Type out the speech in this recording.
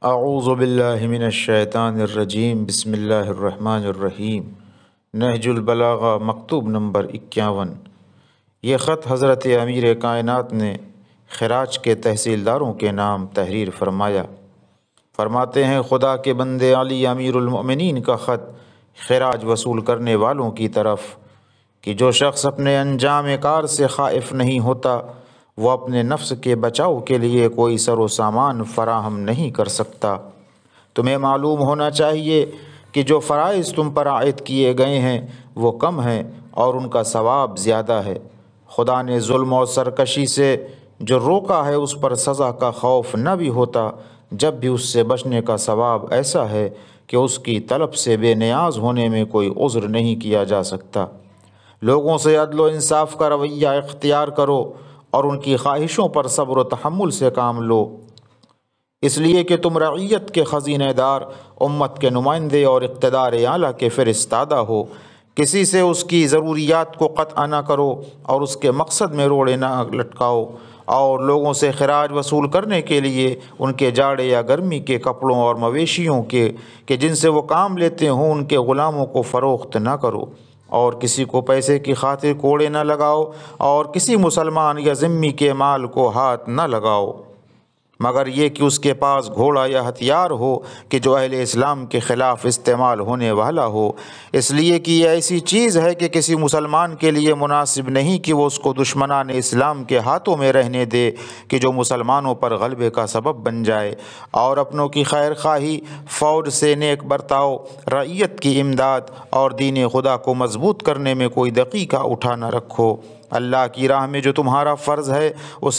اعوذ باللہ من الشیطان الرجیم بسم اللہ الرحمن الرحیم۔ نہج البلاغہ مکتوب نمبر 51۔ یہ خط حضرت امیر کائنات نے خراج کے تحصیلداروں کے نام تحریر فرمایا۔ فرماتے ہیں خدا کے بندے علی امیر المؤمنین کا خط خراج وصول کرنے والوں کی طرف کہ جو شخص اپنے انجام کار سے خائف نہیں ہوتا وہ اپنے نفس کے بچاؤ کے لیے کوئی سر و سامان فراہم نہیں کر سکتا۔ تمہیں معلوم ہونا چاہیے کہ جو فرائض تم پر عائد کیے گئے ہیں وہ کم ہیں اور ان کا ثواب زیادہ ہے۔ خدا نے ظلم و سرکشی سے جو روکا ہے اس پر سزا کا خوف نہ بھی ہوتا جب بھی اس سے بچنے کا ثواب ایسا ہے کہ اس کی طلب سے بے نیاز ہونے میں کوئی عذر نہیں کیا جا سکتا۔ لوگوں سے عدل و انصاف کا رویہ اختیار کرو اور ان کی خواہشوں پر صبر و تحمل سے کام لو، اس لیے کہ تم رعیت کے خزینہ دار، امت کے نمائندے اور اقتدار اعلیٰ کے فرستادہ ہو۔ کسی سے اس کی ضروریات کو قطع نہ کرو اور اس کے مقصد میں روڑے نہ لٹکاؤ، اور لوگوں سے خراج وصول کرنے کے لیے ان کے جاڑے یا گرمی کے کپڑوں اور مویشیوں کے جن سے وہ کام لیتے ہوں ان کے غلاموں کو فروخت نہ کرو، اور کسی کو پیسے کی خاطر کوڑے نہ لگاؤ، اور کسی مسلمان یا ذمہ کے مال کو ہاتھ نہ لگاؤ مگر یہ کہ اس کے پاس گھوڑا یا ہتھیار ہو کہ جو اہل اسلام کے خلاف استعمال ہونے والا ہو، اس لیے کہ یہ ایسی چیز ہے کہ کسی مسلمان کے لیے مناسب نہیں کہ وہ اس کو دشمنان اسلام کے ہاتھوں میں رہنے دے کہ جو مسلمانوں پر غلبے کا سبب بن جائے، اور اپنوں کی خیر خواہی، فوج سے نیک برتاؤ، رعیت کی امداد اور دین خدا کو مضبوط کرنے میں کوئی دقیقہ اٹھا نہ رکھو۔ اللہ کی راہ میں جو تمہارا فرض ہے اسے